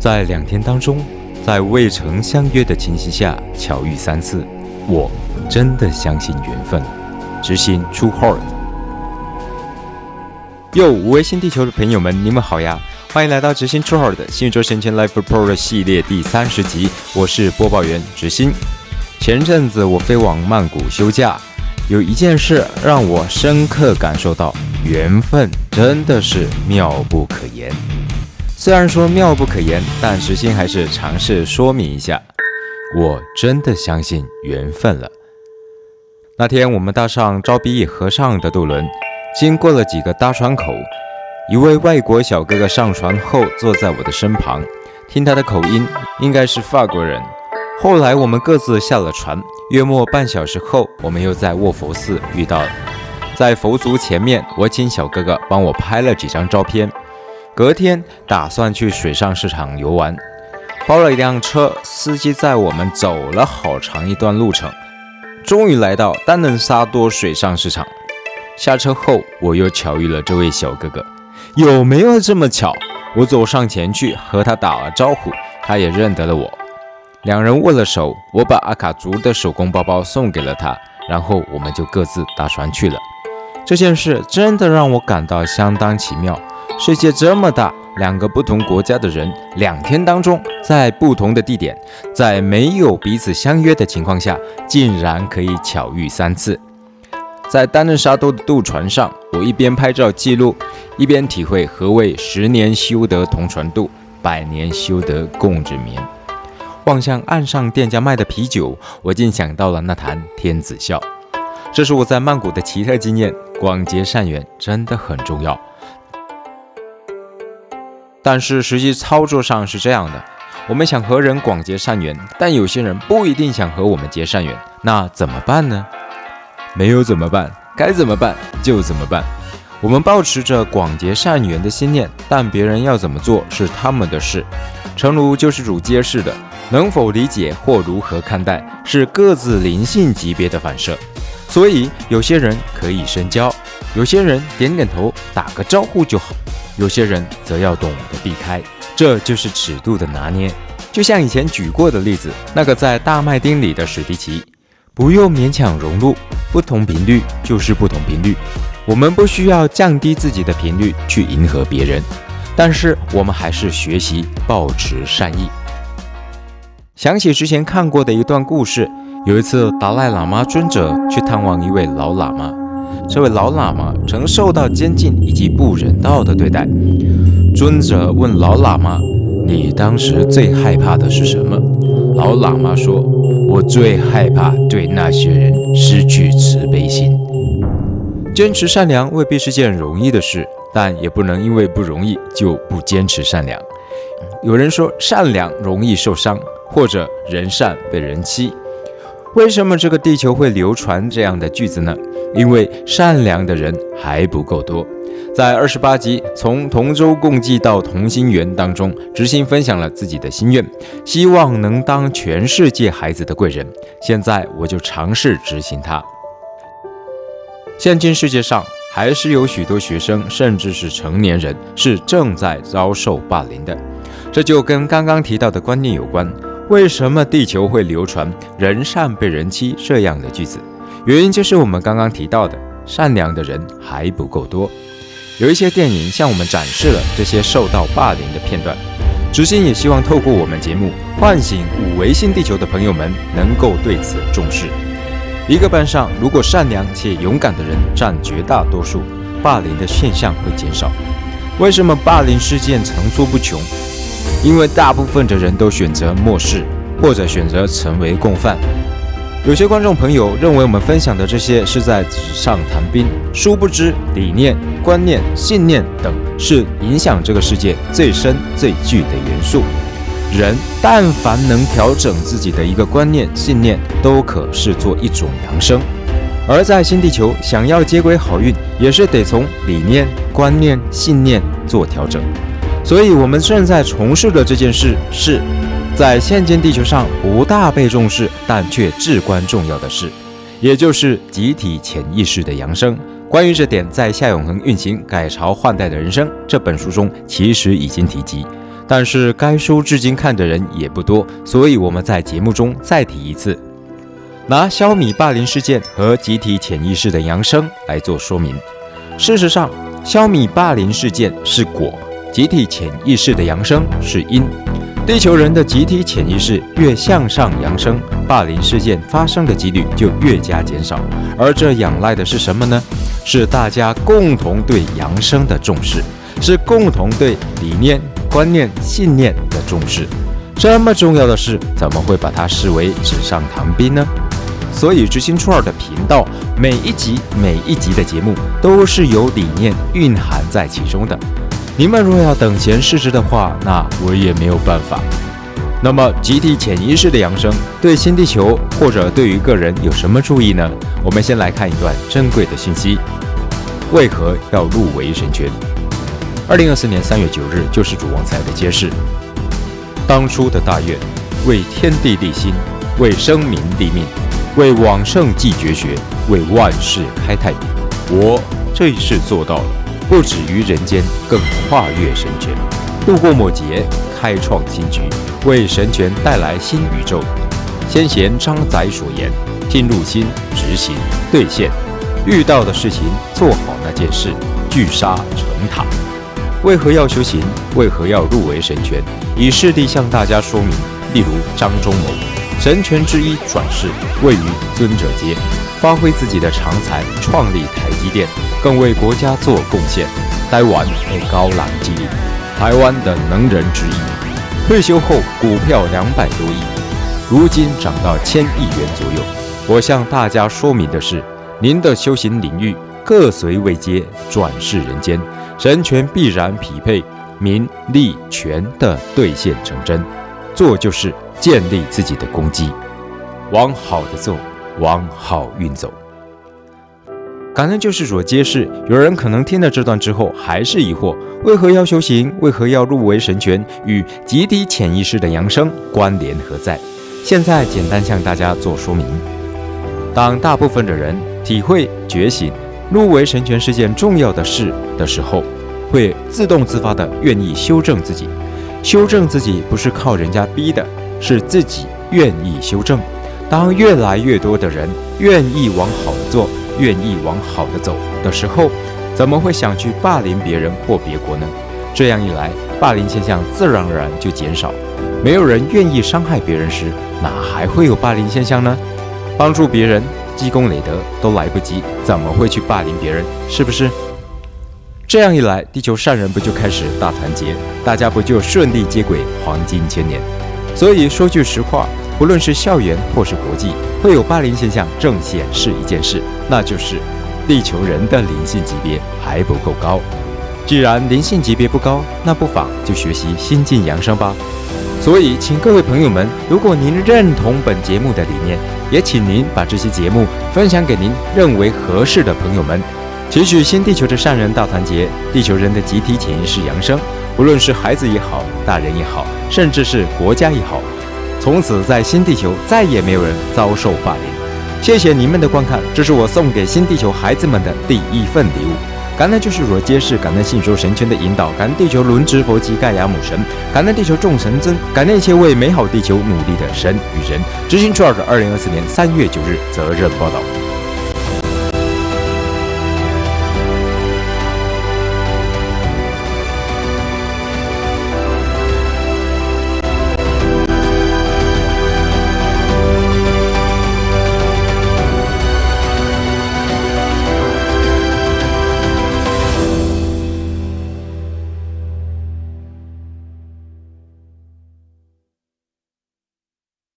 在2天当中，在未曾相约的情形下巧遇3次，我真的相信缘分。执行 True Heart。无微信地球的朋友们，你们好呀！欢迎来到执行 True Heart 的新宇宙神仙 Life Pro 的系列第30集，我是播报员执行。前阵子我飞往曼谷休假，有一件事让我深刻感受到，缘分真的是妙不可言。虽然说妙不可言，但执行还是尝试说明一下，我真的相信缘分了。那天我们搭上招比河上的渡轮，经过了几个搭船口，一位外国小哥哥上船后坐在我的身旁，听他的口音应该是法国人。后来我们各自下了船，约莫半小时后，我们又在卧佛寺遇到了。在佛祖前面，我请小哥哥帮我拍了几张照片。隔天打算去水上市场游玩，包了一辆车，司机载我们走了好长一段路程，终于来到丹能沙多水上市场。下车后，我又巧遇了这位小哥哥，有没有这么巧？我走上前去和他打了招呼，他也认得了我。两人握了手，我把阿卡族的手工包包送给了他，然后我们就各自搭船去了。这件事真的让我感到相当奇妙。世界这么大，2个不同国家的人，2天当中，在不同的地点，在没有彼此相约的情况下，竟然可以巧遇3次。在丹能沙多的渡船上，我一边拍照记录，一边体会何谓10年修得同船渡，100年修得共枕眠。望向岸上店家卖的啤酒，我竟想到了那坛天子笑。这是我在曼谷的奇特经验，广结善缘真的很重要。但是实际操作上是这样的，我们想和人广结善缘，但有些人不一定想和我们结善缘，那怎么办呢？没有怎么办，该怎么办就怎么办。我们抱持着广结善缘的信念，但别人要怎么做是他们的事。诚如救世主揭示的，能否理解或如何看待，是各自灵性级别的反射。所以有些人可以深交，有些人点点头打个招呼就好，有些人则要懂得避开，这就是尺度的拿捏。就像以前举过的例子，那个在大麦町里的史迪奇，不用勉强融入，不同频率就是不同频率。我们不需要降低自己的频率去迎合别人，但是我们还是学习抱持善意。想起之前看过的一段故事，有一次达赖喇嘛尊者去探望一位老喇嘛，这位老喇嘛曾受到监禁以及不人道的对待。尊者问老喇嘛，你当时最害怕的是什么？老喇嘛说，我最害怕对那些人失去慈悲心。坚持善良未必是件容易的事，但也不能因为不容易就不坚持善良。有人说善良容易受伤，或者人善被人欺。为什么这个地球会流传这样的句子呢？因为善良的人还不够多。在28集从同舟共济到同心圆当中，执行分享了自己的心愿，希望能当全世界孩子的贵人。现在我就尝试执行它。现今世界上还是有许多学生，甚至是成年人，是正在遭受霸凌的。这就跟刚刚提到的观念有关。为什么地球会流传人善被人欺这样的句子？原因就是我们刚刚提到的，善良的人还不够多。有一些电影向我们展示了这些受到霸凌的片段。执行也希望透过我们节目，唤醒五维新地球的朋友们能够对此重视。一个班上，如果善良且勇敢的人占绝大多数，霸凌的现象会减少。为什么霸凌事件层出不穷？因为大部分的人都选择漠视，或者选择成为共犯。有些观众朋友认为我们分享的这些是在纸上谈兵，殊不知理念、观念、信念等是影响这个世界最深最具的元素。人但凡能调整自己的一个观念、信念，都可视作一种扬升。而在新地球，想要接轨好运，也是得从理念、观念、信念做调整。所以我们正在从事的这件事，是在现今地球上不大被重视，但却至关重要的事，也就是集体潜意识的扬升。关于这点，在夏永恒运行改朝换代的人生这本书中其实已经提及。但是该书至今看的人也不多，所以我们在节目中再提一次，拿小米霸凌事件和集体潜意识的扬升来做说明。事实上，小米霸凌事件是果，集体潜意识的扬升是因。地球人的集体潜意识越向上扬升，霸凌事件发生的几率就越加减少。而这仰赖的是什么呢？是大家共同对扬升的重视，是共同对理念、观念、信念的重视。这么重要的事，怎么会把它视为纸上谈兵呢？所以知心初二的频道，每一集的节目都是有理念蕴含在其中的。你们若要等闲视之的话，那我也没有办法。那么集体潜意识的扬升对新地球或者对于个人有什么注意呢？我们先来看一段珍贵的信息。为何要入围神权？2024年3月9日救世主王才的揭示。当初的大愿，为天地立心，为生民立命，为往圣继绝学，为万世开太平。我这一世做到了，不止于人间，更跨越神权，度过末劫，开创新局，为神权带来新宇宙。先贤张载所言，听入心，执行兑现。遇到的事情做好那件事，聚沙成塔。为何要修行？为何要入围神权？以事例向大家说明。例如张忠谋，神权之一转世，位于尊者街，发挥自己的长才，创立台积电，更为国家做贡献。台湾的高朗基里，台湾的能人之一。退休后股票200多亿，如今涨到1000亿元左右。我向大家说明的是，您的修行领域各随位阶，转世人间，神权必然匹配民利权的兑现成真。做就是建立自己的功绩，往好的做，往好运走。感恩救世主揭示，有人可能听了这段之后还是疑惑，为何要修行？为何要入围神权？与集体潜意识的扬升关联何在？现在简单向大家做说明。当大部分的人体会觉醒入围神权是件重要的事的时候，会自动自发地愿意修正自己。修正自己不是靠人家逼的，是自己愿意修正。当越来越多的人愿意往好的做，愿意往好的走的时候，怎么会想去霸凌别人或别国呢？这样一来，霸凌现象自然而然就减少。没有人愿意伤害别人时，哪还会有霸凌现象呢？帮助别人积功累德都来不及，怎么会去霸凌别人？是不是？这样一来，地球善人不就开始大团结，大家不就顺利接轨黄金千年？所以说句实话，不论是校园或是国际，会有霸凌现象，正显示一件事，那就是地球人的灵性级别还不够高。既然灵性级别不高，那不妨就学习心境扬升吧。所以，请各位朋友们，如果您认同本节目的理念，也请您把这些节目分享给您认为合适的朋友们。期许新地球的善人大团结，地球人的集体潜意识扬升，无论是孩子也好，大人也好，甚至是国家也好，从此在新地球再也没有人遭受霸凌。谢谢你们的观看，这是我送给新地球孩子们的第一份礼物。感恩救世主揭示，感恩信说神权的引导，感恩地球轮值佛及盖亚母神，感恩地球众神尊，感恩一切为美好地球努力的神与人。知心初二的2024年3月9日责任报道。